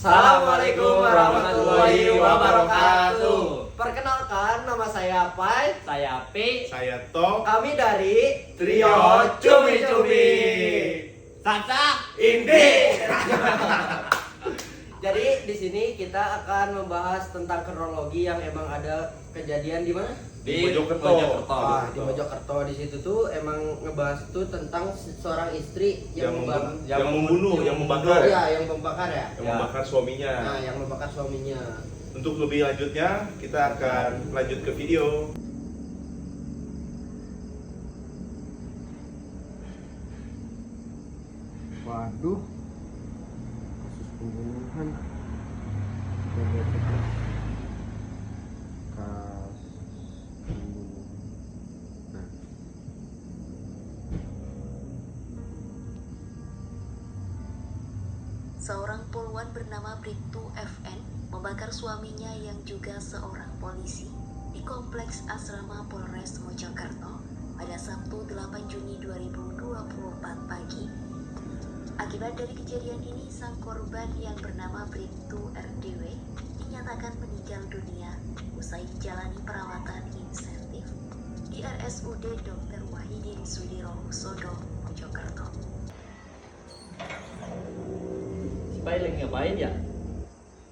Assalamualaikum warahmatullahi wabarakatuh. Perkenalkan, nama saya Pai. Saya P. Saya Tom. Kami dari Trio Cumi-Cumi. Sansa Indi. Jadi di sini kita akan membahas tentang kronologi yang emang ada kejadian di mana? Di Mojokerto. Di Mojokerto. Di situ tuh emang ngebahas tuh tentang seorang istri yang membunuh, yang membakar. Iya, yang membakar ya. Yang membakar suaminya. Nah, yang membakar suaminya. Untuk lebih lanjutnya, kita akan lanjut ke video. Waduh, kasus pembunuhan. Seorang poluan bernama Bribtu FN membakar suaminya yang juga seorang polisi di Kompleks Asrama Polres Mojokerto pada Sabtu 8 Juni 2024 pagi. Akibat dari kejadian ini, sang korban yang bernama Bribtu RDW dinyatakan meninggal dunia usai menjalani perawatan insentif di RSUD Dr. Wahidin Sudirohusodo, Mojokerto. Pai lagi ngapain ya?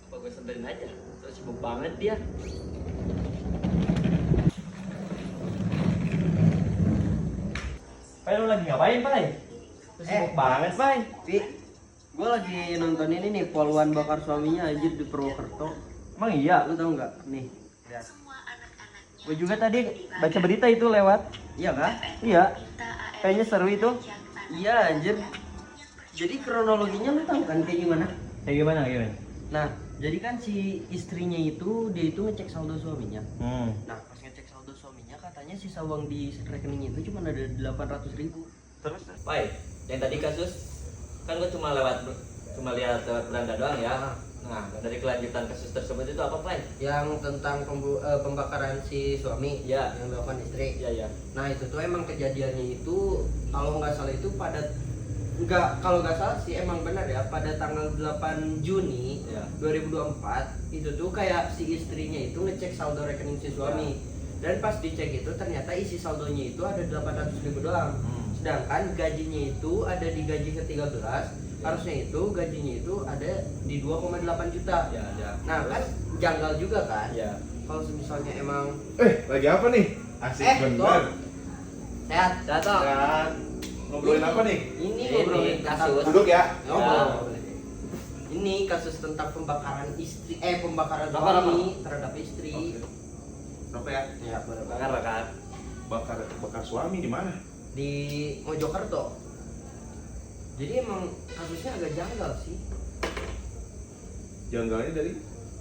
Coba gue senterin aja. Terus sibuk banget dia. Pai, lu lagi ngapain, Pai? Terus sibuk banget, Pai. Pi, gue lagi nonton ini nih, poluan bakar suaminya anjir di Purwokerto. Emang iya? Lu tahu nggak? Nih, lihat. Gue juga tadi baca berita itu lewat. Iya kah? Iya. Kayaknya seru itu. Iya anjir. Jadi kronologinya lu tahu kan kayak gimana? Kayak gimana? Nah, jadi kan si istrinya itu dia itu ngecek saldo suaminya. Hmm. Nah, pas ngecek saldo suaminya katanya sisa uang di rekening itu cuma ada 800.000. Terus? Pai, yang tadi kasus kan gue cuma lihat lewat beranda doang ya. Nah, dari kelanjutan kasus tersebut itu apa, Pai? Yang tentang pembakaran si suami Ya. yang dilakukan istri. Iya. Nah, itu tuh emang kejadiannya itu kalau nggak salah itu kalau nggak salah sih emang benar ya, pada tanggal 8 Juni Ya. 2024 itu tuh kayak si istrinya itu ngecek saldo rekening si suami. Dan pas dicek itu ternyata isi saldonya itu ada 800.000 doang. Sedangkan gajinya itu ada di gaji ke-13, harusnya itu gajinya itu ada di 2,8 juta. Ya. Nah, kan janggal juga kan? Ya. Kalau misalnya emang Lagi apa nih? Asik bener. sehat, Datang. Dan ngobrolin apa nih? ini Ini ngobrolin kasus. Duduk ya. Ini kasus tentang pembakaran pembakaran Bakar suami terhadap istri. Berapa ya? Ya, benar. Bakar. Bakar suami di mana? Di Mojokerto. Jadi emang kasusnya agak janggal sih. Janggalnya dari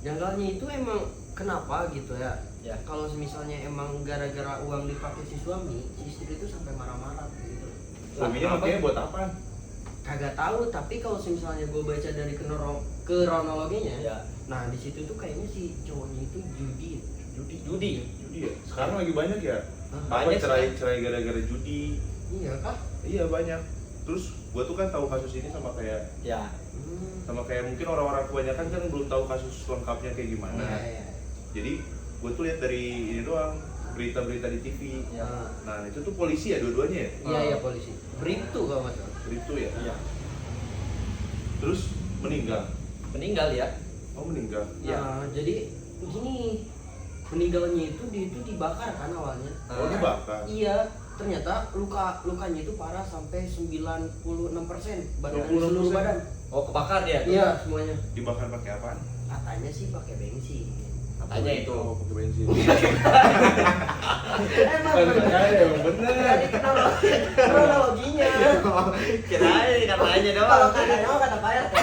Janggalnya itu emang kenapa gitu ya? Ya. Kalau misalnya emang gara-gara uang dipakai si suami, si istri itu sampai marah-marah gitu. suaminya makanya buat apa? Kagak tahu, tapi kalau misalnya gue baca dari kronologinya, Ya. nah di situ tuh kayaknya si cowoknya itu Judi. Ya. Sekarang lagi banyak ya. Apa Banyak cerai gara-gara judi? Iya kah? Iya banyak. Terus gua tuh kan tahu kasus ini sama Ya. mungkin orang-orang kebanyakan kan belum tahu kasus lengkapnya kayak gimana. Iya. Jadi gue tuh lihat dari ini doang, berita-berita di TV. Ya. Nah itu tuh polisi ya dua-duanya ya? Iya polisi. Bribtu kalau nggak salah. Itu ya. Iya. Terus meninggal. Meninggal ya. Oh meninggal. Nah, jadi gini, meninggalnya itu dia itu dibakar kan awalnya. Oh dibakar. Iya, ternyata lukanya itu parah sampai 96% badan 96%. seluruh badan. Oh, kebakar dia. Iya semuanya. Dibakar pakai apaan? Katanya sih pakai bensin. Katanya itu. Oh pakai bensin. Emang bener. Emang bener. Jadi kronologinya. Kirain katanya Kalau doang. katanya mah kata Pak RT.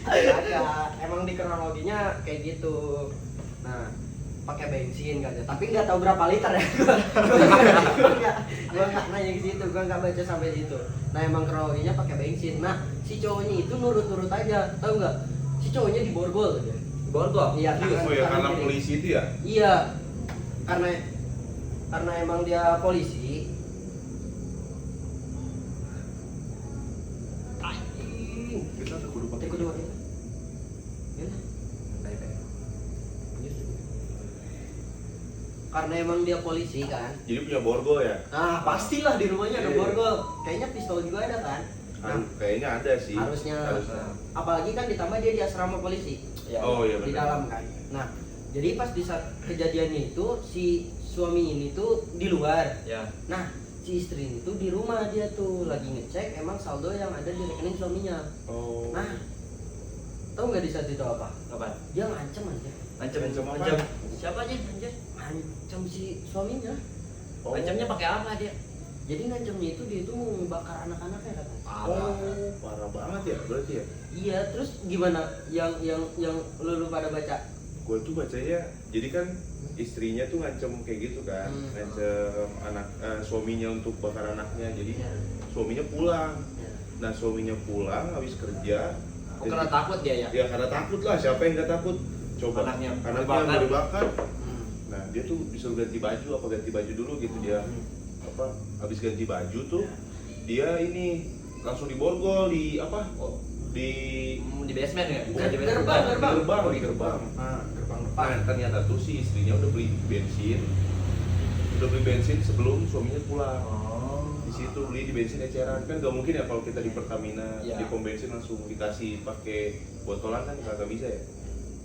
Kagak, emang di kronologinya kayak gitu. Nah, pakai bensin katanya, tapi nggak tahu berapa liter ya. Gua nggak nanya ke situ, gua nggak baca sampai situ. Nah, emang kronologinya pakai bensin. Nah, si cowoknya itu nurut-nurut aja, tahu nggak? Si cowoknya di borgol. Borgol. Iya, Oh ya karena kiri. polisi itu ya? Iya, karena emang dia polisi. Kita udah kudu pakai. Kedua karena emang dia polisi kan. Jadi punya borgol ya? Nah, pastilah di rumahnya ada Iya. borgol. Kayaknya pistol juga ada kan. Nah, Kayaknya ada sih. harusnya. Harusnya. Apalagi kan ditambah dia di asrama polisi Ya. Oh iya di benar. dalam kan. Nah, jadi pas di saat kejadiannya itu si suami ini tuh di luar. Ya. Nah, si istri ini tuh di rumah, dia tuh lagi ngecek emang saldo yang ada di rekening suaminya. Oh. Nah, tahu nggak di saat itu apa? Apa? Dia ngancem aja. Ngancem apa? Ngancem. Siapa aja anjir? Ngancem si suaminya. Oh. Ngancemnya pakai apa dia? Jadi ngancemnya itu dia tuh mau ngebakar anak-anaknya katanya. Oh, parah banget ya berarti ya. Iya, terus gimana yang lu pada baca? Gue tuh bacanya, jadi kan istrinya tuh ngancem kayak gitu kan, ngancem suaminya untuk bakar anaknya. Jadi Iya. suaminya pulang. Ya. Nah suaminya pulang habis kerja. Oh, karena takut dia ya? Ya karena takut lah, siapa yang nggak takut? Coba. Anaknya Anaknya mau dibakar. Hmm. Nah dia tuh disuruh ganti baju, apa ganti baju dulu gitu dia. Apa? Habis ganti baju tuh dia ini langsung diborgol di apa? Oh, Di di basement ya? Bukan, Di gerbang, bukan. gerbang. di gerbang. Nah, gerbang depan. Nah, ternyata tuh si istrinya udah beli bensin sebelum suaminya pulang. Oh. Di situ beli di bensin eceran, kan gak mungkin ya kalau kita di Pertamina Ya. di pom bensin langsung dikasih pakai botolan kan kagak bisa ya.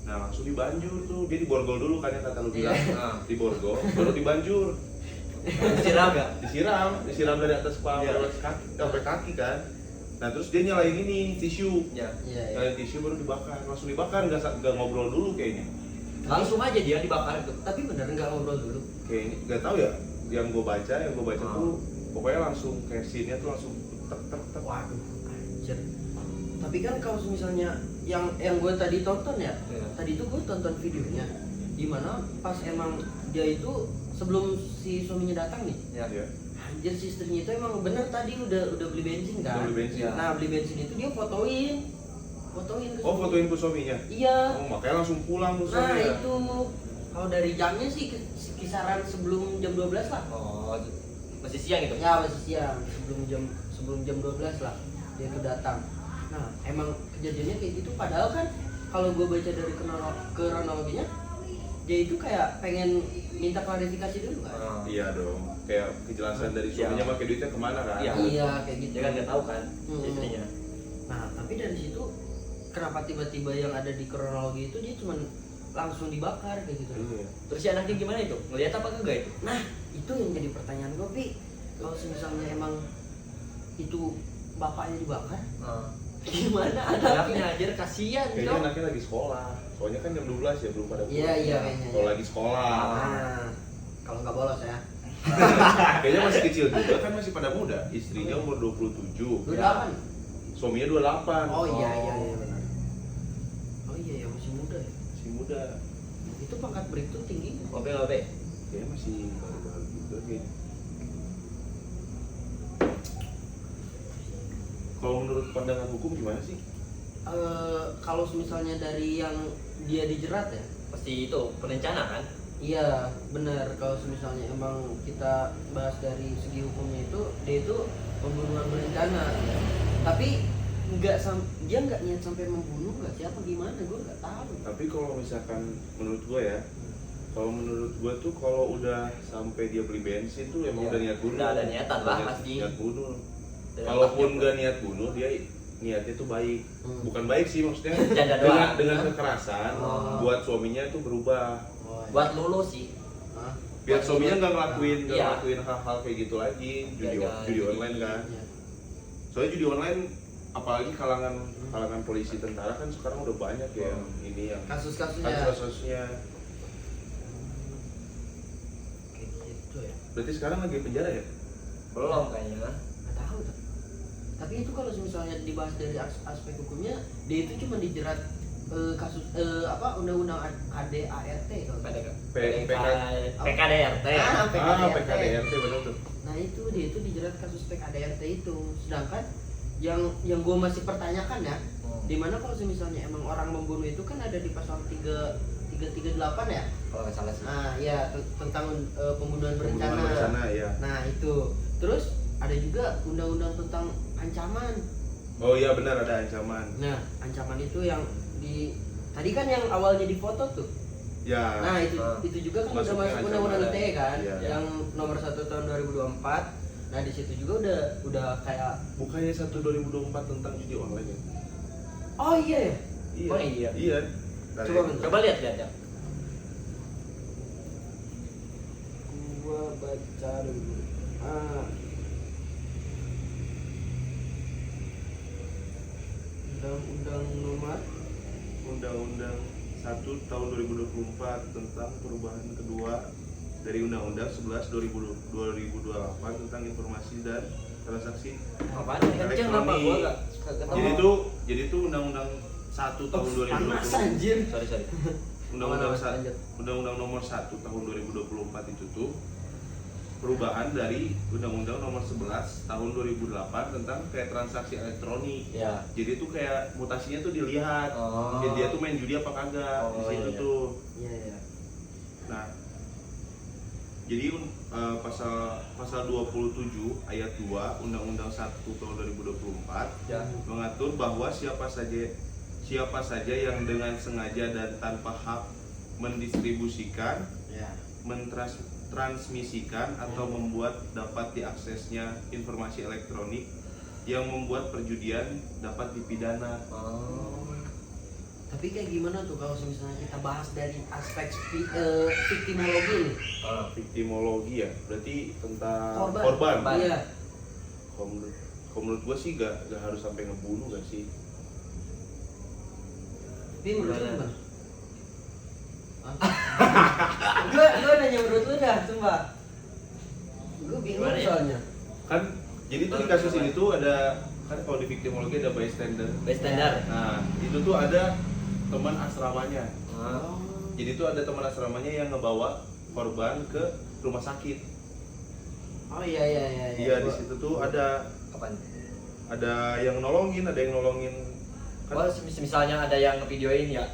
Nah langsung dibanjur tuh, dia diborgol dulu kan yang kata lu bilang. Iya. Nah, diborgol baru dibanjur, Disiram gak? disiram dari atas kepala Iya. kaki sampai kaki kan. Nah terus dia nyalain ini tisu, Ya. Iya, iya. nyalain tisu baru dibakar, langsung dibakar, nggak ngobrol dulu kayaknya. Langsung aja dia dibakar itu. Tapi bener nggak ngobrol dulu? Kayaknya nggak tahu ya, yang gue baca Ah. tuh pokoknya langsung kayak scene-nya tuh langsung tek tek tek. Waduh, anjir. Tapi kan kalau misalnya yang gue tadi tonton ya, Iya. tadi tuh gue tonton videonya, dimana pas emang dia itu sebelum si suaminya datang nih, Ya. Ya. anjir si istrinya itu emang bener tadi udah beli bensin kan? Udah beli bensin. Ya. Nah beli bensin itu dia fotoin ke Oh suami. fotoin ke suaminya. Iya. Oh makanya langsung pulang tuh Nah suaminya. itu kalau dari jamnya sih kisaran sebelum jam 12 lah. Oh, masih siang itu? Ya masih siang, sebelum jam 12 lah dia itu datang. Nah emang kejadiannya kayak gitu, padahal kan kalau gue baca dari kronologinya dia itu kayak pengen minta klarifikasi dulu kan. Oh. Iya dong. Kayak kejelasan dari suaminya Iya. pakai duitnya kemana kan? Iya. Iya kayak gitu. Dia kan nggak tahu kan Hmm. istrinya. Nah tapi dari situ kenapa tiba-tiba yang ada di kronologi itu dia cuman langsung dibakar kayak gitu. Iya. Terus si anaknya gimana itu? Ngelihat apa kagak itu? Nah itu yang jadi pertanyaan gue, Pi. Kalau misalnya emang itu bapaknya dibakar, gimana Anaknya anaknya? anjir kasihan Kayaknya dong. anaknya lagi sekolah. Soalnya kan jam 12 ya belum pada pulang. Iya iya kayaknya. Kalau lagi sekolah. Nah kalau nggak bolos ya. Kayaknya masih kecil juga kan, masih pada muda. Istrinya umur 27. Lu Ya. delapan? Suaminya 28. Oh iya benar. Oh iya ya masih muda ya. Masih muda. Itu pangkat bribtu tinggi. Oke, oke. Kayaknya masih baru-baru juga kayaknya. Kalau menurut pandangan hukum gimana sih? Kalau misalnya dari yang dia dijerat ya, Pasti itu perencana kan? iya benar. Kalau misalnya emang kita bahas dari segi hukumnya itu, dia itu pembunuhan berencana. Tapi dia nggak niat sampai membunuh nggak siapa gimana, gue nggak tahu. Tapi kalau misalkan menurut gua ya, kalau menurut gua tuh kalau udah sampai dia beli bensin tuh emang Iya. udah niat bunuh. Udah ada niatan lah, Niat- pasti. Niat bunuh. Dan Kalaupun otaknya nggak niat bunuh, dia niatnya tuh baik. Bukan baik sih maksudnya. Janda dengan doang. kekerasan Oh. buat suaminya itu berubah. buat lulu sih. Hah? Biar Buat suaminya lulu. nggak ngelakuin Iya. hal-hal kayak gitu lagi, judi Gagal. online kan. Iya. Soalnya judi online apalagi kalangan polisi tentara kan sekarang udah banyak ya yang ini yang Kasus-kasusnya kasus-kasusnya. kayak gitu ya. Berarti sekarang lagi penjara ya? Belum kayaknya. Nggak tahu tuh. Tapi itu kalau misalnya dibahas dari aspek hukumnya, dia itu cuma dijerat kasus undang-undang KDART kalau nggak salah. PKDRT. Ah, PKDRT benar tuh. Nah itu dia itu dijerat kasus PKDRT itu. Sedangkan yang gue masih pertanyakan ya, dimana kalau misalnya emang orang membunuh itu kan ada di pasal 338 ya. Kalau nggak salah sih. Nah ya tentang pembunuhan berencana. Pembunuhan berencana ya. Nah itu. Terus ada juga undang-undang tentang ancaman. Oh iya benar, ada ancaman. Nah ancaman itu yang tadi kan yang awalnya di foto tuh. Ya. Nah itu juga kan udah Masuknya masuk ancaman. undang-undang ITE kan, Iya. yang nomor 1 tahun 2024. Nah di situ juga udah kayak Bukannya 1/2024 tentang judi online ya? oh iya ya. Iya. Oh, iya. Iya. Coba bentar. Coba lihat ya. Gua baca dulu. Undang-undang nomor Undang-Undang 1 tahun 2024 tentang perubahan kedua dari Undang-Undang 11 2028 tentang informasi dan transaksi. Apaan ini kenceng apa gua enggak ketemu. Jadi itu Undang-Undang 1 tahun panas 2020. anjir. Sorry. Undang-Undang Aman, lanjut. Undang-Undang nomor 1 tahun 2024 itu tuh perubahan dari Undang-Undang nomor 11 tahun 2008 tentang kayak transaksi elektronik. Ya. Jadi itu kayak mutasinya tuh dilihat. Oh. Ya, dia tuh main judi apa kagak di Oh, situ iya. tuh. Iya. Nah, jadi pasal 27 ayat 2 Undang-Undang 1 tahun 2024 Ya. mengatur bahwa siapa saja yang dengan sengaja dan tanpa hak mendistribusikan, Ya. mentransmisikan atau membuat dapat diaksesnya informasi elektronik yang membuat perjudian dapat dipidana. Oh. Tapi kayak gimana tuh kalau misalnya kita bahas dari aspek victimologi nih? Victimologi ya, berarti tentang Korban. korban. Iya. Kalau menurut gua sih gak harus sampai ngebunuh gak sih? Tapi menurut lu Gimana? gimana? Gue nanya menurut lu dah, sumpah. Gue bingung Gimana ya? soalnya. Kan jadi tuh di kasus ini tuh ada kan kalau di victimologi ada bystander. Bystander. Nah, itu tuh ada teman asramanya. Ah. Jadi tuh ada teman asramanya yang ngebawa korban ke rumah sakit. Oh iya. Iya, di situ tuh ada Apaan? yang nolongin, ada yang nolongin. Oh, misalnya ada yang ngevideoin ya.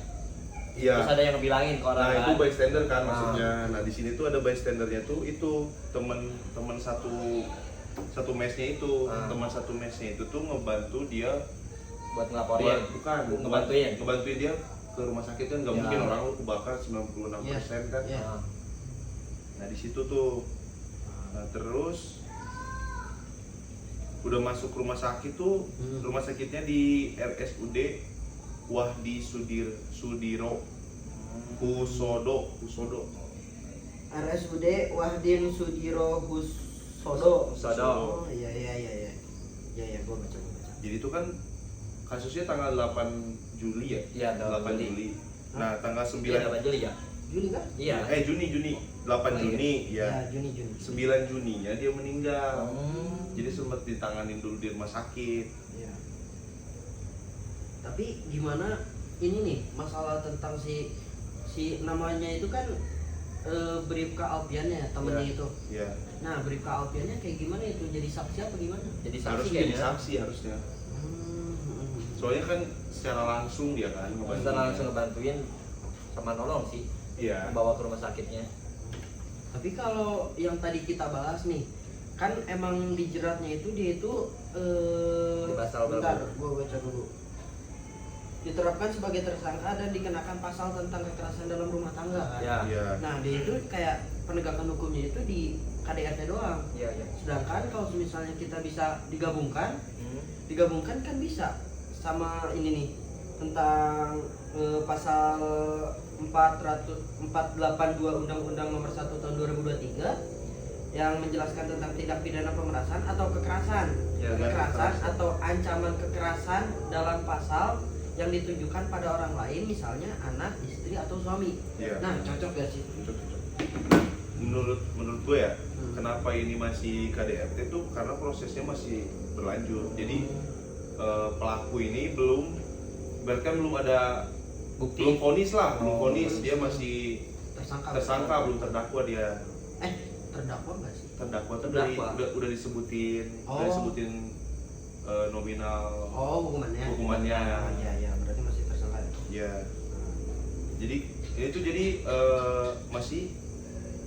Iya. Terus ada yang ngebilangin ke orang Nah, itu kan. bystander kan Ah. maksudnya. Nah, di sini tuh ada bystandernya tuh itu teman satu mesnya itu. Ah. Teman satu mesnya itu tuh ngebantu dia buat ngelaporin. bukan ngebantuin dia ke rumah sakit kan nggak Ya. mungkin orang lu kebakar 96% kan. Iya. Ah. Nah, di situ tuh. Nah, terus udah masuk rumah sakit tuh, rumah sakitnya di RSUD Wahdi Sudiro Husodo. RSUD Wahdin Sudiro Husodo. Husodo. Oh, iya. Iya, gue baca. Jadi itu kan kasusnya tanggal 8 Juli ya? Iya, 8 Juli. Juli. Nah, tanggal 9 Iya, 8 Juli ya. Juli kan? Iya. Juni 8 Oh, iya. Juni ya. Juni. 9 Juninya dia meninggal. Hmm. Jadi sempat ditanganin dulu di rumah sakit. Iya. Tapi gimana ini nih masalah tentang si namanya itu kan Bribka Alpian ya temennya Iya. itu. Ya. Nah Bribka Alpiannya kayak gimana itu, jadi saksi apa gimana? Jadi saksi Harus jadi kayaknya. saksi harusnya. Soalnya kan secara langsung dia kan Bisa ngebantuin. langsung ngebantuin sama nolong sih. Iya. Membawa ke rumah sakitnya. Tapi kalau yang tadi kita bahas nih, kan emang dijeratnya itu dia itu Di pasal berapa? bentar, gua baca dulu. Diterapkan sebagai tersangka dan dikenakan pasal tentang kekerasan dalam rumah tangga kan. Ya. Iya. Nah, dia itu kayak penegakan hukumnya itu di KDRT doang. Iya. Sedangkan kalau misalnya kita bisa digabungkan kan bisa sama ini nih tentang pasal 482 Undang-Undang Nomor 1 Tahun 2023 yang menjelaskan tentang tindak pidana pemerasan atau kekerasan. Ya, Kekerasan atau ancaman kekerasan dalam pasal yang ditujukan pada orang lain, misalnya anak, istri atau suami. Iya. Nah, cocok gak sih? Cocok. Menurut gue ya, kenapa ini masih KDRT tuh karena prosesnya masih berlanjut. Jadi pelaku ini berarti kan belum ada Bukti. belum vonis lah, belum Oh, vonis, belum dia masih tersangka, belum terdakwa dia. Terdakwa nggak sih? Terdakwa tuh Terdakwa. udah disebutin, Oh. udah disebutin nominal Oh, hukumannya. hukumannya. Iya, berarti masih tersangka. Ya. Jadi ini tuh masih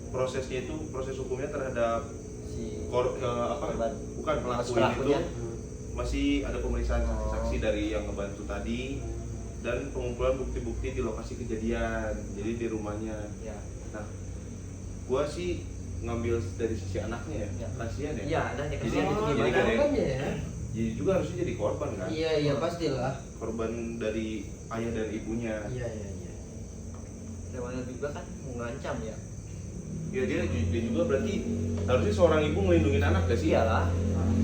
prosesnya itu proses hukumnya terhadap Si bukan pelaku ini tuh pelakunya. masih ada pemeriksaan saksi dari yang ngebantu tadi, dan pengumpulan bukti-bukti di lokasi kejadian, jadi di rumahnya. Ya. Nah, gua sih ngambil dari sisi anaknya ya, Ya. kasihan ya. Iya, ada yang Jadi- kasihan itu jadi gimana? kan- korbannya ya? Jadi juga harusnya jadi korban kan, Iya iya pastilah. korban dari ayah dan ibunya. Iya iya iya. Lewatnya juga kan mengancam ya. Ya dia juga berarti harusnya seorang ibu melindungi anak gak sih? Iyalah.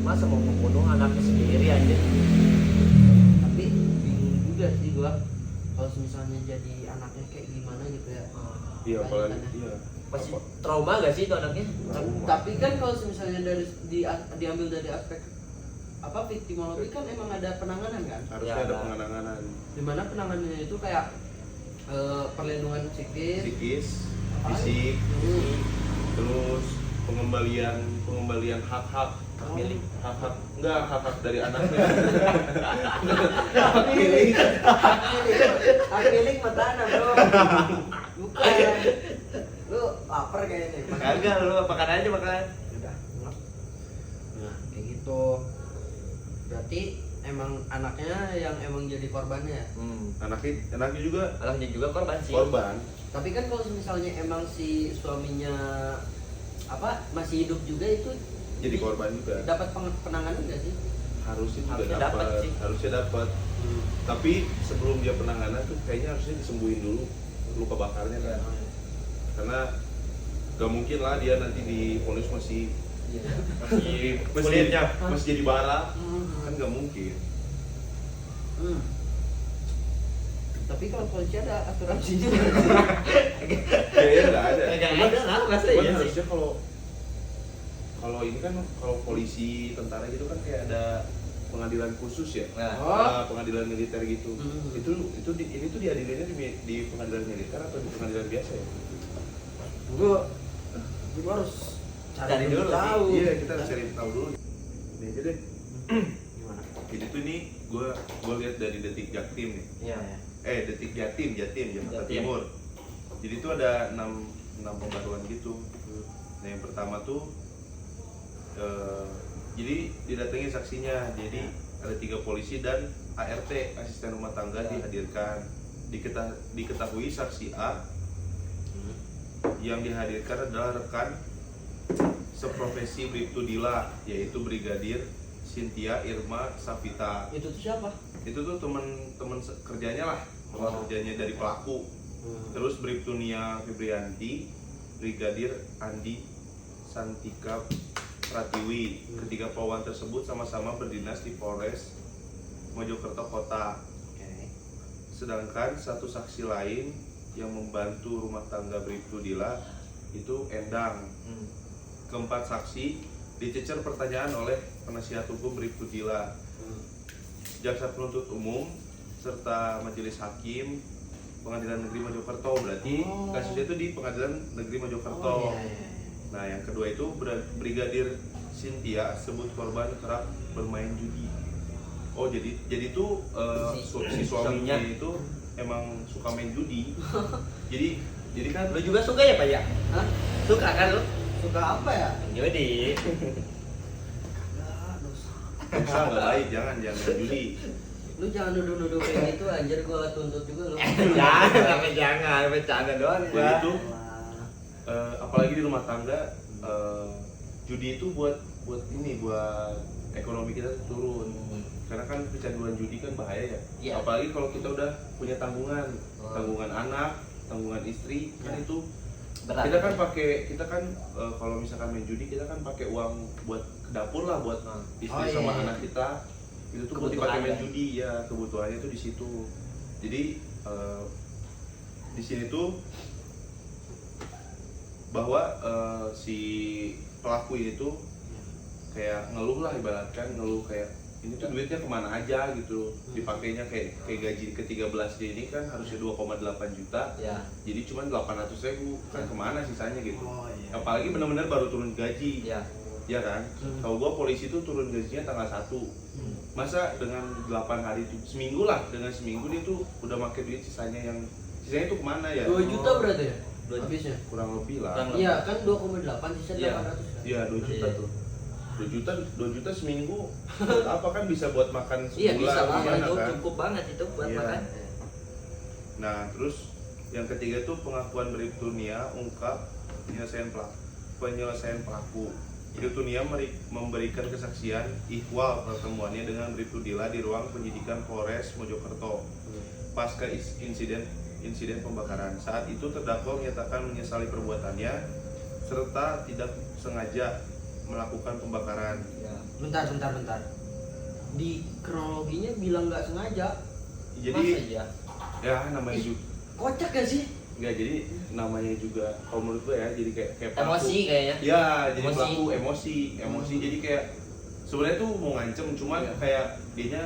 Masa mau membunuh anaknya sendiri aja? Tapi bingung juga sih gua kalau misalnya jadi anaknya kayak gimana gitu ya. Iya, apalagi Lanjutannya. iya. Pasti Apa? trauma gak sih itu anaknya? Trauma. Tapi kan kalau misalnya diambil dari aspek apa victimologi kan emang ada penanganan kan? Harusnya Ya, ada ada. penanganan Dimana penanganannya itu kayak perlindungan psikis, psikis, apa? fisik, Hmm. terus pengembalian hak-hak Milik. hak-hak enggak hak-hak dari anaknya. Hak milik, hak milik petana bro, bukan. Lu lapar kayaknya. Kagak lu makan aja makan. Udah, enak. Nah, kayak gitu. Berarti emang anaknya yang emang jadi korbannya ya? Anaknya juga Anaknya juga korban sih. korban. Tapi kan kalau misalnya emang si suaminya apa masih hidup juga itu Jadi korban juga. dapat penanganan nggak sih? Harusnya juga Harusnya dapat dapat. sih. Harusnya dapat. Tapi sebelum dia penanganan tuh kayaknya harusnya disembuhin dulu luka bakarnya kan. Karena gak mungkin lah dia nanti divonis masih Kulitnya. masih jadi bara, Hmm. kan gak mungkin. Hmm. Tapi kalau polisi ada asuransinya. Kayaknya nggak ada. Kagak Cuman- ada lah, masa cuman iya sih? harusnya kalau ini kan kalau polisi tentara gitu kan kayak ada pengadilan khusus ya. Nah, Oh. Pengadilan militer gitu. Hmm. Ini tuh diadilinnya di pengadilan militer atau di pengadilan biasa ya? Gua harus Cari dulu sih. tahu. Iya, kita harus cari tahu dulu. Ini aja deh. Gimana? Jadi tuh ini gua lihat dari Detik Jaktim nih. Iya. Detik Jatim Jakarta Jatim. Timur. Jadi tuh ada 6 pembaruan gitu. Nah, yang pertama tuh jadi didatangi saksinya. Jadi ada 3 polisi dan ART asisten rumah tangga dihadirkan. Diketahui saksi A yang dihadirkan adalah rekan seprofesi Bribtu Dila, yaitu Brigadir Cynthia Irma Safita. Itu tuh siapa? Itu tuh teman kerjanya lah, teman kerjanya dari pelaku. Terus Bribtu Nia Febrianti, Brigadir Andi Santika Pratiwi. Ketiga pelawan tersebut sama-sama berdinas di Polres Mojokerto Kota. Sedangkan satu saksi lain yang membantu rumah tangga Bribtu Dila itu Endang. Keempat saksi dicecer pertanyaan oleh penasihat hukum Bribtu Dila, jaksa penuntut umum, serta majelis hakim Pengadilan Negeri Mojokerto. Berarti kasusnya itu di Pengadilan Negeri Mojokerto. Oh, iya. Nah, yang kedua itu Brigadir Cynthia sebut korban kerap bermain judi. Oh, jadi tuh si suaminya itu emang suka main judi. jadi kan Lu juga suka ya, Pak ya? Hah? Suka kan lu? Suka apa ya? Judi. Kagak, dosa. dosa nggak baik, jangan judi. Lu jangan nuduh-nuduh kayak gitu anjir, gua tuntut juga lu. jangan, bercanda doang Jadi gua. tuh apalagi di rumah tangga, judi itu buat ekonomi kita turun. Karena kan kecanduan judi kan bahaya ya. Iya. Apalagi kalau kita udah punya tanggungan, Oh. tanggungan anak, tanggungan istri, kan Iya. itu Berat. kita kan kalau misalkan main judi kita kan pakai uang buat ke dapur lah, buat istri Oh, iya, sama iya. anak kita. Itu tuh buat dipakai Kebutuhan main ya. judi ya, kebutuhannya tuh di situ. Jadi di sini tuh bahwa si pelaku ini tuh kayak ngeluh lah, ibaratkan ngeluh kayak ini tuh duitnya kemana aja gitu, dipakainya kayak gaji ke-13 dia ini kan harusnya 2,8 juta, Ya. jadi cuma 800.000 kan kemana sisanya gitu. Oh, iya. Apalagi benar-benar baru turun gaji, Ya. ya kan? Tahu gua polisi tuh turun gajinya tanggal 1. Masa dengan 8 hari itu seminggu lah, dengan seminggu dia tuh udah pakai duit sisanya tuh kemana ya? 2 juta berarti ya? 2 juta. Habisnya. Kurang lebih lah. Kurang Iya, kan 2,8 sisa Iya. 800 kan? Iya, 2 juta Iya. tuh. 2 juta seminggu buat apa kan bisa buat makan Iya, sebulan bisa Ah, banget. gimana itu kan? cukup banget itu buat Iya. makan. Nah, terus yang ketiga itu pengakuan Bribtu Nia ungkap penyelesaian pelaku. Bribtu Nia memberikan kesaksian ihwal pertemuannya dengan Bribtu Dila di ruang penyidikan Polres Mojokerto pasca insiden pembakaran. Saat itu terdakwa menyatakan menyesali perbuatannya serta tidak sengaja melakukan pembakaran. Ya. Bentar. Di kronologinya bilang nggak sengaja. Jadi Masa iya? ya namanya juga Kocak gak sih? nggak, jadi namanya juga kalau menurut gue ya, jadi kayak pelaku. Emosi kayaknya. Ya, jadi Emosi. pelaku emosi. Jadi kayak sebenarnya tuh mau ngancem, cuman kayak dianya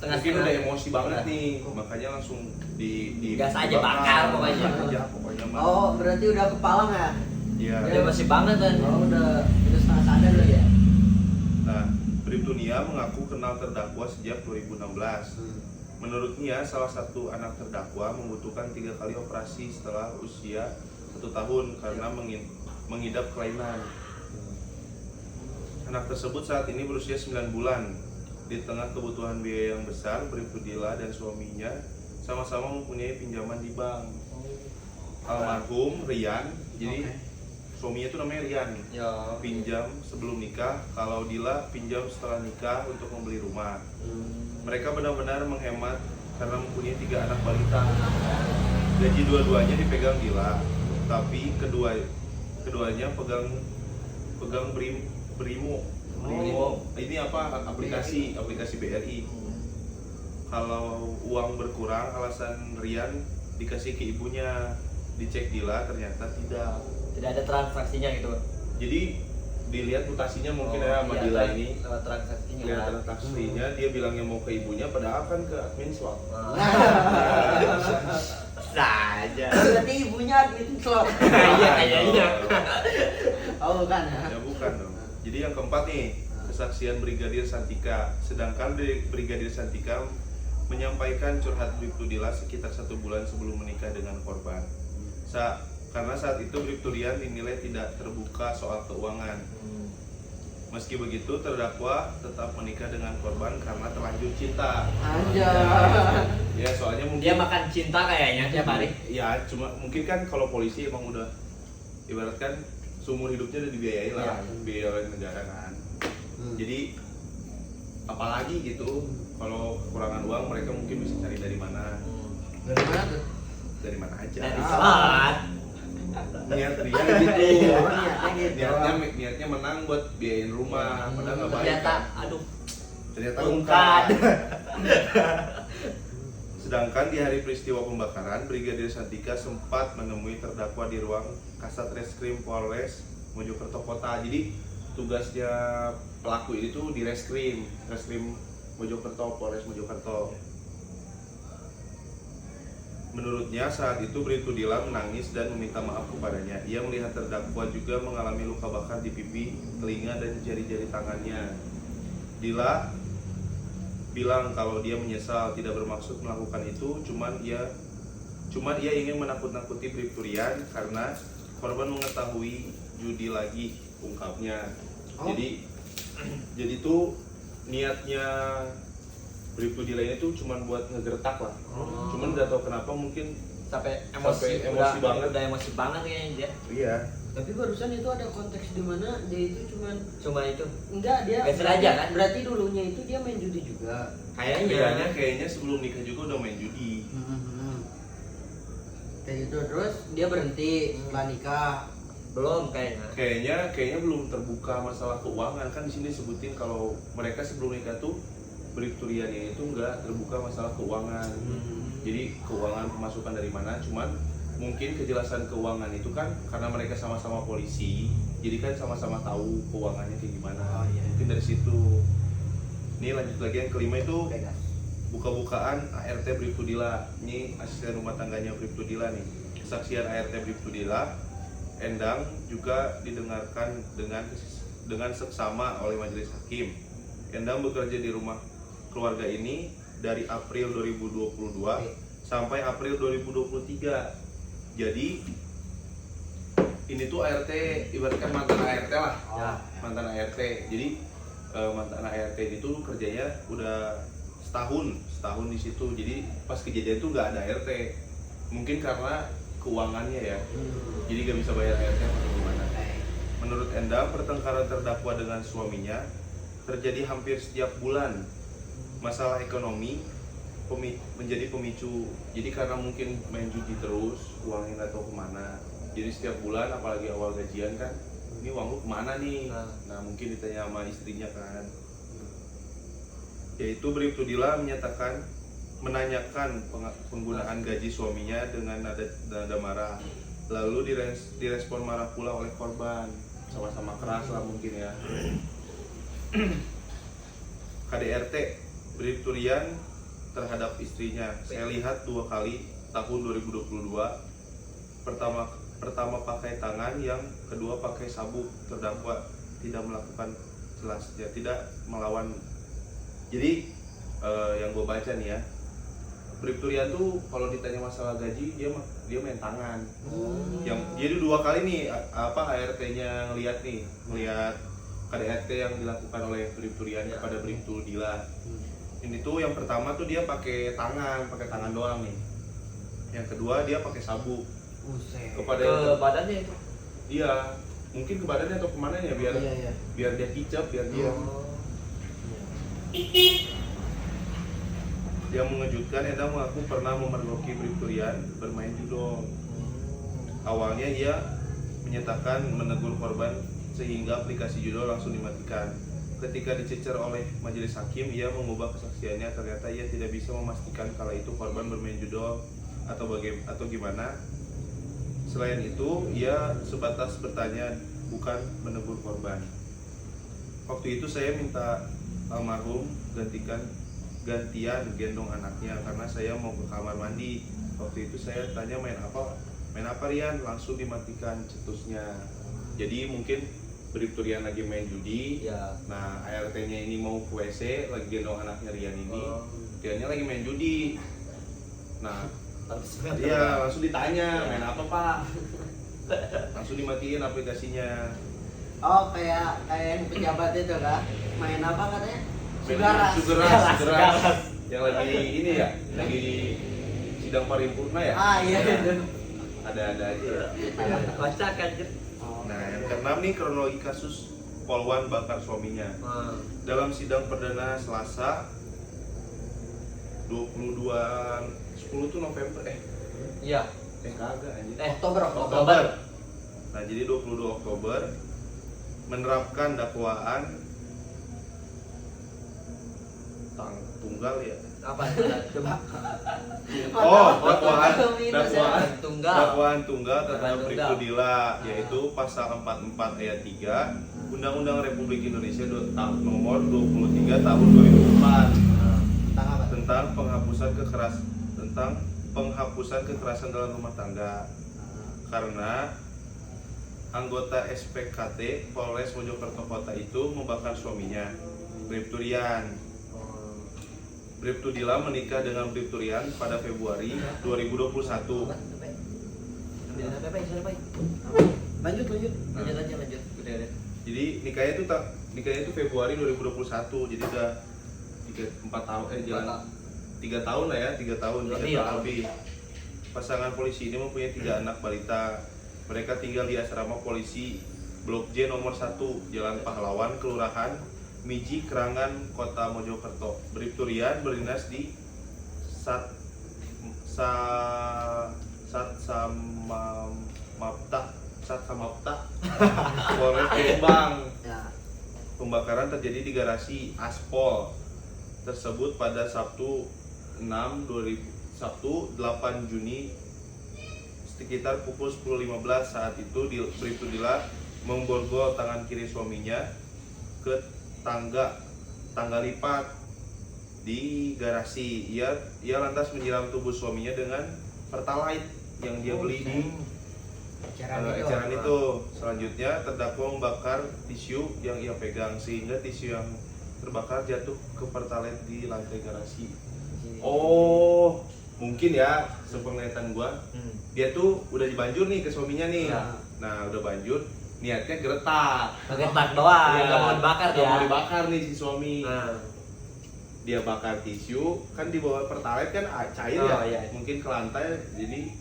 mungkin udah emosi banget nih, makanya langsung di Gas aja bakar pokoknya. Aja pokoknya mah. Oh, berarti udah kepalang ya? Iya. Dia masih banget kan. Oh, udah setengah sadar lo ya? Nah, Bribtu Nia mengaku kenal terdakwa sejak 2016. Menurutnya, salah satu anak terdakwa membutuhkan 3 kali operasi setelah usia 1 tahun karena mengidap kelainan. Anak tersebut saat ini berusia 9 bulan. Di tengah kebutuhan biaya yang besar, Bribtu Dila dan suaminya sama-sama mempunyai pinjaman di bank. Almarhum Rian, jadi suaminya itu namanya Rian, Ya. pinjam sebelum nikah. Kalau Dila pinjam setelah nikah untuk membeli rumah. Mereka benar-benar menghemat karena mempunyai 3 anak balita. Gaji dua-duanya dipegang Dila, tapi keduanya pegang Brimo. Ini apa? Aplikasi BRI. Kalau uang berkurang, alasan Rian dikasih ke ibunya, dicek Dila ternyata tidak. Tidak ada transaksinya gitu. Jadi dilihat mutasinya mungkin Oh, ya sama iya, Dila ini. lewat transaksinya. Lihat transaksinya, dia bilangnya mau ke ibunya, padahal kan ke admin swap. Saja. Berarti ibunya admin slot. Iya kayaknya. Oh, bukan ya? Ya bukan dong. Jadi yang keempat nih, kesaksian Brigadir Santika. Sedangkan Brigadir Santika menyampaikan curhat Bribtu Dila sekitar 1 bulan sebelum menikah dengan korban. Karena saat itu Bribtu Rian dinilai tidak terbuka soal keuangan. Meski begitu, terdakwa tetap menikah dengan korban karena terlanjur cinta. Anjay. Ya soalnya mungkin Dia makan cinta kayaknya tiap hari. ya cuma mungkin kan kalau polisi emang udah ibaratkan seumur hidupnya udah dibiayai lah, biayain negara kan. Jadi apalagi gitu, kalau kekurangan uang mereka mungkin bisa cari dari mana? Dari mana tuh? Dari mana aja. Dari sholat. Niat Ria gitu. Oh, niatnya gitu. Niatnya menang buat biayain rumah, padahal nggak baik. Ternyata, kan? aduh, Ternyata ungkad. Sedangkan di hari peristiwa pembakaran, Brigadir Santika sempat menemui terdakwa di ruang Kasat Reskrim Polres Mojokerto Kota. Jadi tugasnya pelaku ini tuh di Reskrim Mojokerto, Polres Mojokerto. Menurutnya saat itu Bribtu Dila menangis dan meminta maaf kepadanya. Ia melihat terdakwa juga mengalami luka bakar di pipi, telinga, dan jari-jari tangannya. Dila bilang kalau dia menyesal, tidak bermaksud melakukan itu, cuman ia ingin menakut-nakuti Bribtu Rian karena korban mengetahui judi lagi, ungkapnya. Jadi tuh niatnya Bribtu Dila ini tuh cuman buat ngegertak lah. Cuman nggak tahu kenapa mungkin sampai Sampai emosi, emosi banget. udah emosi banget kayaknya dia. iya. Tapi barusan itu ada konteks di mana dia itu Cuma itu enggak dia Gak sengaja, kan? Berarti dulunya itu dia main judi juga. Kayaknya sebelum nikah juga udah main judi. Kayak gitu terus dia berhenti setelah nikah. belum kayaknya. Kayaknya belum terbuka masalah keuangan, kan di sini sebutin kalau mereka sebelum nikah tuh Bribtu Rian ini tuh nggak terbuka masalah keuangan. Jadi keuangan pemasukan dari mana, cuman mungkin kejelasan keuangan itu kan karena mereka sama-sama polisi, jadi kan sama-sama tahu keuangannya kayak gimana. Mungkin dari situ. Ini lanjut lagi yang kelima itu buka-bukaan ART Bribtu Dila. Ini asisten rumah tangganya Bribtu Dila nih. Kesaksian ART Bribtu Dila Endang juga didengarkan dengan seksama oleh majelis hakim. Endang bekerja di rumah keluarga ini dari April 2022 sampai April 2023. Jadi ini tuh ART, ibaratkan mantan ART lah. Mantan ART. Jadi mantan ART itu kerjanya udah setahun di situ. Jadi pas kejadian itu nggak ada ART. mungkin karena keuangannya ya, jadi gak bisa bayar ART atau gimana. Menurut Endang, pertengkaran terdakwa dengan suaminya terjadi hampir setiap bulan. Masalah ekonomi menjadi pemicu. Jadi karena mungkin main judi terus, uangnya nggak tahu kemana. Jadi setiap bulan, apalagi awal gajian kan, ini uang lu kemana nih? Nah mungkin ditanya sama istrinya kan. Yaitu Bribtu Dila menanyakan penggunaan gaji suaminya dengan nada marah. Lalu direspon marah pula oleh korban. Sama-sama keras lah mungkin ya. KDRT Bribtu Rian terhadap istrinya saya lihat 2 kali tahun 2022. Pertama pakai tangan, yang kedua pakai sabuk. Terdakwa tidak melakukan jelasnya, tidak melawan. Jadi yang gue baca nih ya, Bribtu Rian tuh kalau ditanya masalah gaji dia main tangan. Yang jadi 2 kali nih ART-nya ngelihat KDRT yang dilakukan oleh Bribtu Rian kepada Bribtu Dila. Ini tuh yang pertama tuh dia pakai tangan doang nih. Yang kedua dia pakai sabuk. Kepada Ke badannya itu. Iya, mungkin ke badannya atau kemana ya biar dia kicap, biar dia. Yang mengejutkan, Endang mengaku pernah memergoki Bribtu Rian bermain judo. Awalnya ia menyatakan menegur korban sehingga aplikasi judo langsung dimatikan. Ketika dicecer oleh majelis hakim, ia mengubah kesaksiannya. Ternyata ia tidak bisa memastikan kala itu korban bermain judo atau gimana. Selain itu, ia sebatas bertanya, bukan menegur korban. Waktu itu saya minta almarhum gantian gendong anaknya karena saya mau ke kamar mandi. Waktu itu saya tanya main apa Rian, langsung dimatikan cetusnya. Jadi mungkin Bribtu Rian lagi main judi Ya. Nah ART-nya ini mau ke WC, lagi gendong anaknya Rian ini. Riannya lagi main judi. Nah iya, langsung ditanya main apa pak, langsung dimatiin aplikasinya. Oh kayak yang pejabat itu kan, main apa katanya? Sugaras. Yang lagi ini ya, lagi di sidang paripurna ya. Iya. Ada aja ya. Baca kan. Nah yang keenam nih, kronologi kasus Polwan bakar suaminya. Dalam sidang perdana Selasa 10 tuh November Iya. kagak anjir. Oktober. Nah, jadi 22 Oktober menerapkan dakwaan tunggal ya. Apa? Coba. Dakwaan tunggal terhadap Bribtu Dila, yaitu pasal 44 ayat 3 Undang-Undang Republik Indonesia nomor 23 tahun 2004 tentang penghapusan kekerasan dalam rumah tangga. Karena anggota SPKT Polres Mojokerto Kota itu membakar suaminya, Bribtu Rian. Bribtu Dila menikah dengan Bribtu Rian pada Februari 2021. Lanjut. Lanjut. Udah. Jadi nikahnya itu Februari 2021. Jadi udah 4 tahun jalan 3 tahun lah ya, 3 tahun lebih. Pasangan polisi ini mempunyai 3 anak balita. Mereka tinggal di asrama polisi Blok J nomor 1, Jalan Pahlawan, Kelurahan Miji, Kerangan, Kota Mojokerto. Bribtu Rian berdinas di Satsamapta Polres Jombang. Pembakaran terjadi di garasi Aspol tersebut pada Sabtu 8 Juni sekitar pukul 10.15. Saat itu Bribtu Dila memborgol tangan kiri suaminya ke tangga lipat di garasi. Ia lantas menyiram tubuh suaminya dengan Pertalite yang dia beli di eceran itu. Selanjutnya terdakwa membakar tisu yang ia pegang sehingga tisu yang terbakar jatuh ke Pertalite di lantai garasi. Oh, mungkin ya sepenglihatan gua, dia tuh udah dibanjur nih ke suaminya nih. Nah, udah banjur, niatnya geretak doang, ya, nggak mau dibakar nggak mau dibakar nih si suami. dia bakar tisu kan di bawah pertalite kan cair Oh, ya, iya. mungkin ke lantai jadi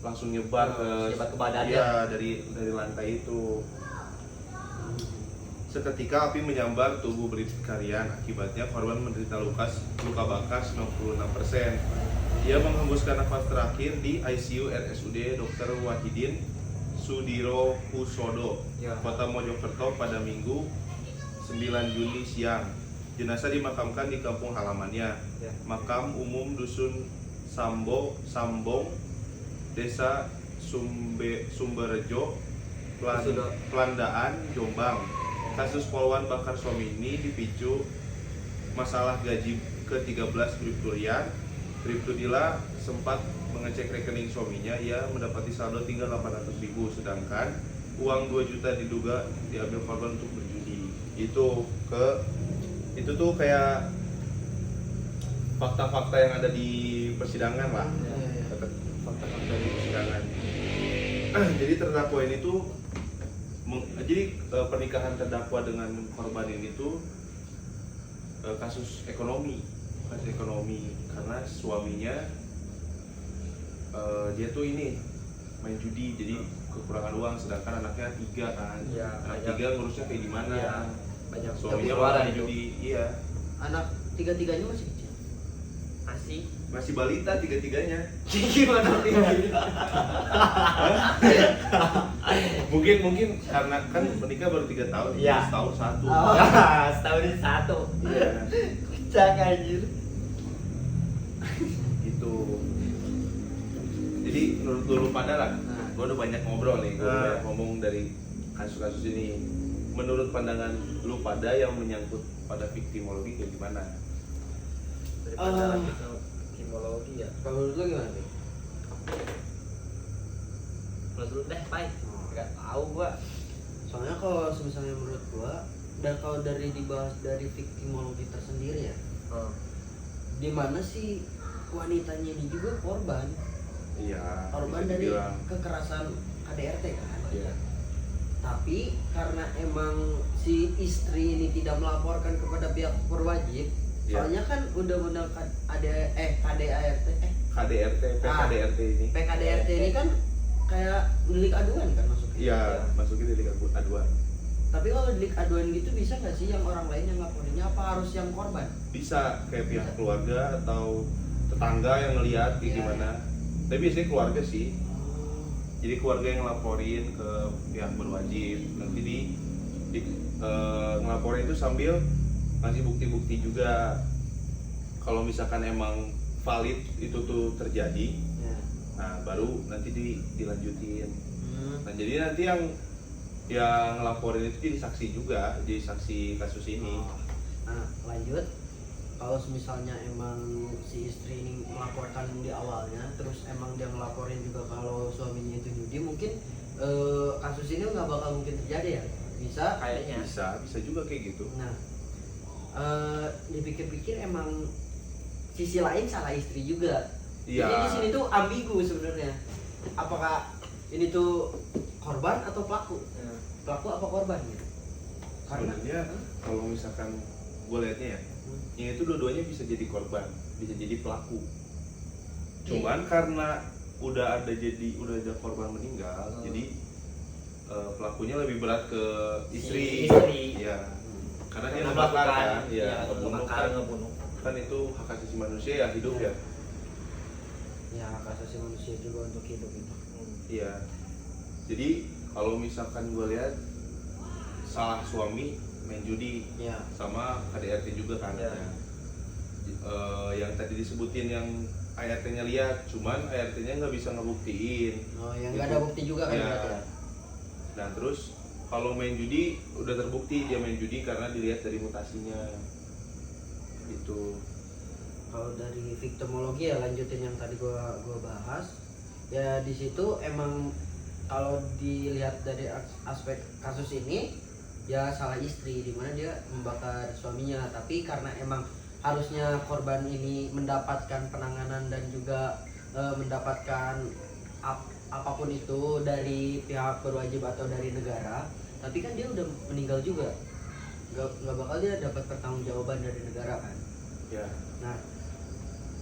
langsung nyebar nyebar ke badannya. iya, dari lantai itu. Seketika api menyambar tubuh Bribkarian, akibatnya korban menderita luka bakar 96%. Ia menghembuskan nafas terakhir di ICU RSUD Dr. Wahidin Sudiro Husodo, Ya. Kota Mojokerto pada Minggu 9 Juni siang. Jenazah dimakamkan di kampung halamannya, Ya. Makam Umum Dusun Sambong, Desa Sumberjo, Husodo. Pelandaan, Jombang. Kasus poluan bakar suami ini dipicu masalah gaji ke-13 Bribturian. Bribtudila sempat mengecek rekening suaminya, ia mendapati saldo tinggal 800.000, sedangkan uang 2 juta diduga diambil korban untuk berjudi. Itu tuh kayak fakta-fakta yang ada di persidangan lah. Fakta-fakta di persidangan. Jadi terdakwa ini tuh pernikahan terdakwa dengan korban ini tuh kasus ekonomi karena suaminya dia tuh ini main judi, jadi kekurangan uang, sedangkan anaknya 3 kan. Iya, Anak banyak. 3 ngurusnya kayak gimana? Iya, banyak Suaminya pengeluaran main itu. judi, iya. Anak tiga-tiganya masih kecil. Masih. Masih balita 3-3-nya. Gimana nih? Mungkin karena kan menikah baru 3 tahun, Iya. setahun 1. Oh. Setahun ini 1. Iya. Jangan anjir. Gitu. Jadi menurut lu pada lah, gue udah banyak ngobrol nih, gue banyak ngomong dari kasus-kasus ini. Menurut pandangan lu pada yang menyangkut pada viktimologi kayak gimana? Daripada kimologi ya. Kalau menurut lo gimana nih? Menurut lu deh, Pai. Enggak tahu gua. Soalnya kalau misalnya menurut gua, dan kalau dari dibahas dari viktimologi tersendiri ya, di mana sih wanitanya ini juga korban Iya. dari dibilang. kekerasan KDRT kan. Iya. Tapi karena emang si istri ini tidak melaporkan kepada pihak berwajib, Iya. soalnya kan undang-undang KDART PKDRT ini. PKDRT ini kan kayak delik aduan kan masuknya. Iya, masukin delik aduan. Tapi kalau delik aduan gitu bisa nggak sih yang orang lain yang ngelaporinnya, apa harus yang korban? Bisa kayak pihak keluarga atau tetangga yang ngelihat kayak Iya. gimana. Tapi biasanya keluarga sih. Jadi keluarga yang ngelaporin ke pihak berwajib, nanti ngelaporin itu sambil ngasih bukti-bukti juga. Kalau misalkan emang valid itu tuh terjadi, Ya. nah baru nanti dilanjutin. Hmm. Nah jadi nanti yang ngelaporin itu jadi saksi juga, jadi saksi kasus ini. Nah lanjut, kalau misalnya emang si istri ini melaporkan di awalnya, terus emang dia ngelaporin juga kalau suaminya itu judi, mungkin kasus ini nggak bakal mungkin terjadi ya? Bisa? Kayaknya. Bisa juga kayak gitu. Nah, dipikir-pikir emang sisi lain salah istri juga. Iya. Jadi di sini tuh ambigu sebenarnya. Apakah ini tuh korban atau pelaku? Pelaku apa korban gitu? Sebenarnya kalau misalkan gue liatnya ya, yang itu dua-duanya bisa jadi korban, bisa jadi pelaku. Cuman karena udah ada korban meninggal, jadi pelakunya lebih berat ke istri. Si istri. Ya. Karena dia Karena ngebakar melakukan, kan, iya, ya, atau ngebunuh membakar, kan. ngebunuh. Kan itu hak asasi manusia ya, hidup ya. Ya hak asasi manusia juga untuk hidup itu. Iya. Jadi kalau misalkan gue lihat salah suami main judi Ya. sama KDRT juga kan. Ya. Yang tadi disebutin yang ART-nya lihat, cuman ART-nya nggak bisa ngebuktiin. Oh, yang nggak ada bukti juga kan Ya. berarti ya? Nah terus kalau main judi udah terbukti dia main judi karena dilihat dari mutasinya. Itu. Kalau dari viktimologi ya, lanjutin yang tadi gua bahas. Ya di situ emang kalau dilihat dari aspek kasus ini ya salah istri, dimana dia membakar suaminya, tapi karena emang harusnya korban ini mendapatkan penanganan dan juga mendapatkan apapun itu dari pihak berwajib atau dari negara, tapi kan dia udah meninggal juga, nggak bakal dia dapat pertanggungjawaban dari negara kan. Ya. Nah,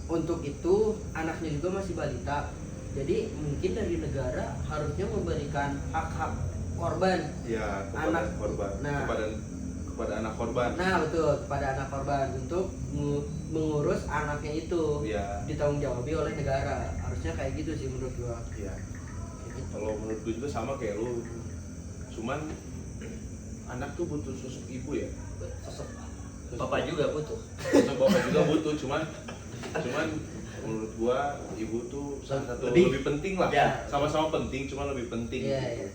untuk itu anaknya juga masih balita. Jadi mungkin dari negara harusnya memberikan hak-hak korban. Ya, kepada Anak. korban. Nah. Kepada anak korban. Nah, betul, kepada anak korban untuk mengurus anaknya itu. Ya. Ditanggung-jawabi oleh negara. Harusnya kayak gitu sih menurut gua. Ya. Kayak gitu. Kalau menurut gue juga sama kayak lu. Cuman anak tuh butuh sosok ibu ya. Sosok bapak juga butuh. Sosok bapak juga butuh, cuman menurut gua ibu tuh salah satu lebih penting lah. Ya. Sama-sama penting, cuman lebih penting. Iya, gitu. iya.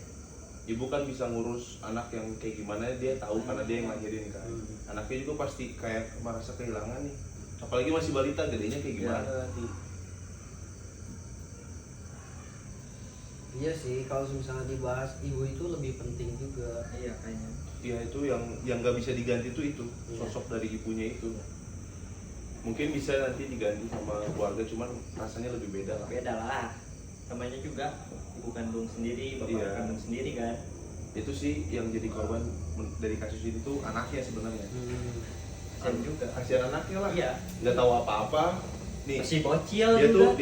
Ibu kan bisa ngurus anak yang kayak gimana dia tahu karena dia yang lahirin kan. Anaknya juga pasti kayak merasa kehilangan nih. Apalagi masih balita, gedenya kayak gimana nanti. Iya sih, kalau misalnya dibahas ibu itu lebih penting juga. Iya kayaknya. Ya itu yang nggak bisa diganti tuh itu Iya. sosok dari ibunya itu. Mungkin bisa nanti diganti sama keluarga, cuman rasanya lebih beda lah. Beda lah. Namanya juga ibu kandung sendiri, bapak Iya. kandung sendiri kan. Itu sih yang jadi korban dari kasus ini tuh anaknya sebenarnya. Kasian juga. Kasihan anaknya lah. Iya. Nggak tahu apa-apa. Nih Masih bocil dia juga.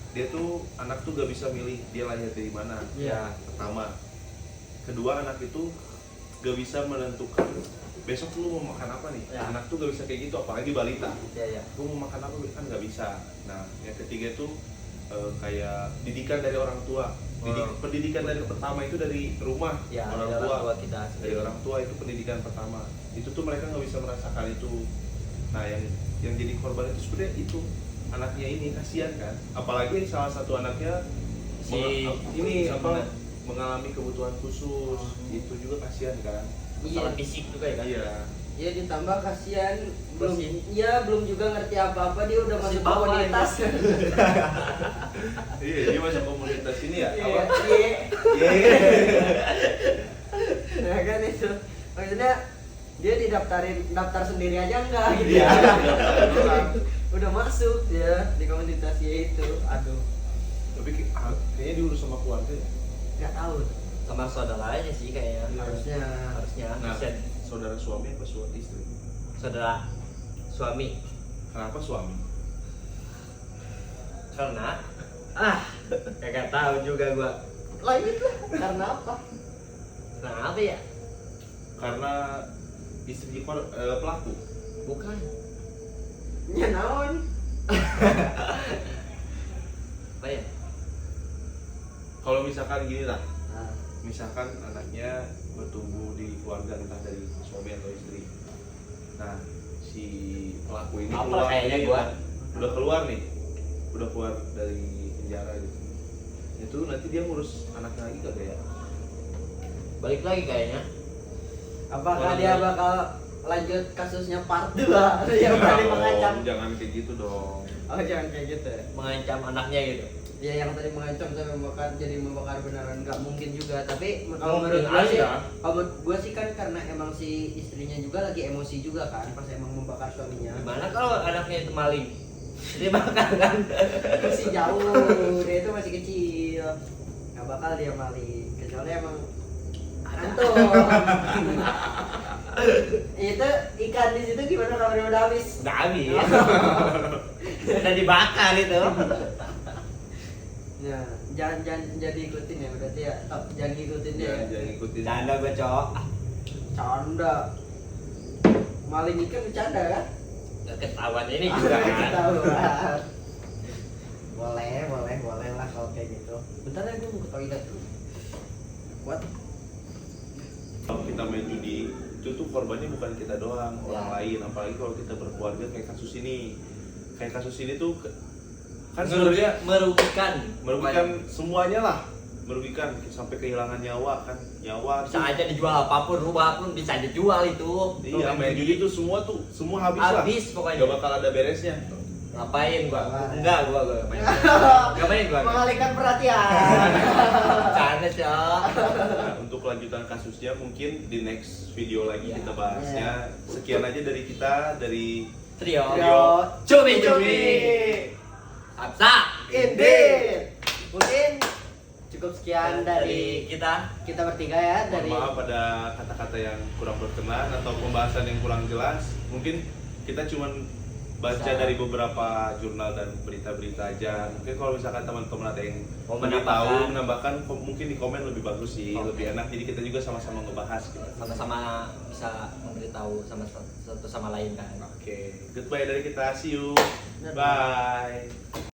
dia tuh anak tuh gak bisa milih dia lahir dari mana. Iya. Pertama. Kedua, anak itu gak bisa menentukan besok lu mau makan apa nih. Ya. Anak tuh gak bisa kayak gitu, apalagi balita. Iya, iya. Lu mau makan apa kan nggak bisa. Nah yang ketiga tuh kayak didikan dari orang tua. Pendidikan dari pertama itu dari rumah. Ya, orang dari tua. orang tua kita Dari sendiri. orang tua itu pendidikan pertama. Itu tuh mereka nggak bisa merasakan itu. Nah yang jadi korban itu sebenarnya itu anaknya ini, kasihan kan. Apalagi salah satu anaknya mengalami kebutuhan khusus. Itu juga kasihan kan. Masalah fisik juga ya kan. Iya. Ya ditambah kasihan Masih- belum juga ngerti apa-apa, dia udah Masih masuk bapak komunitas. Iya, dia masuk komunitas ini ya. Iya, Apa? iya. Iya. Nah kan itu maksudnya dia daftar sendiri aja enggak gitu. Iya. Udah masuk ya di komunitasnya itu. Aduh, Tapi kayaknya diurus sama keluarga ya. nggak tahu. Sama saudaranya sih kayaknya. Harusnya. Nah, Kasihan. saudara suami apa suami istri? Saudara suami. Kenapa suami? Karena kagak tahu juga gua. Lanjut lah. Karena apa? Kenapa ya? Karena istri pelaku. Bukan. Ya naon? Apa ya? Kalau misalkan gini lah, Nah, misalkan anaknya bertumbuh di keluarga entah dari suami atau istri. Nah, si pelaku ini Apa kayaknya gua? udah keluar nih, udah keluar dari penjara gitu. Itu nanti dia ngurus anaknya lagi kagak ya? Balik lagi kayaknya. apakah Waduh. dia bakal lanjut kasusnya part 2 yang tadi mengancam? Jangan kayak gitu dong. Oh jangan kayak gitu ya. Mengancam anaknya gitu. Ya yang tadi mengancam sampai membakar beneran nggak mungkin juga, tapi kalau Mungkin menurut gue sih, aja. kalau menurut gue sih kan karena emang si istrinya juga lagi emosi juga kan pas emang membakar suaminya. Gimana kalau anaknya itu maling? Dia bakal kan? Masih jauh, dia itu masih kecil, nggak bakal dia maling kecuali emang antum. Itu ikan di situ gimana kalau dia udah habis? Udah habis. Udah dibakar itu. Ya, jangan jadi ikutin ya berarti ya. Jangan ngikutin dia. Jangan, Ya. jangan ikutin. Canda gua, Cok. Canda. Maling ikan bercanda kan? Gak ketahuan ini juga kan. Ketahuan. Boleh lah kalau kayak gitu. Bentar ya gue mau ke toilet dulu. Kuat. Kalau kita main judi, itu tuh korbannya bukan kita doang, orang Ya. lain. Apalagi kalau kita berkeluarga kayak kasus ini. Kayak kasus ini tuh kan sebenarnya merugikan semuanya lah. Merugikan sampai kehilangan nyawa kan. Nyawa bisa tuh- aja dijual apapun, rumah pun bisa dijual itu. Iya, main judi tuh semua habis lah. Habis pokoknya. Gak bakal ada beresnya. Ngapain gua? Wah. Enggak gua main. Ngapain gua? Mengalihkan perhatian. Canda, Cok. Nah, untuk kelanjutan kasusnya mungkin di next video lagi Ya. kita bahasnya. Sekian aja dari kita, dari Trio. Trio. Cumi-cumi. Absa. Indeed. Mungkin cukup sekian dari kita. kita bertiga ya dari mohon maaf pada kata-kata yang kurang berkenan atau pembahasan yang kurang jelas. Mungkin kita cuman baca Bisa. dari beberapa jurnal dan berita-berita aja. Mungkin kalau misalkan teman-teman ada yang Mau lebih menambahkan. tahu, menambahkan mungkin di komen lebih bagus sih, Oke. lebih enak. Jadi kita juga sama-sama ngebahas gitu. Sama-sama bisa memberitahu sama satu sama lain kan. Oke, goodbye dari kita. See you. Dadah. Bye.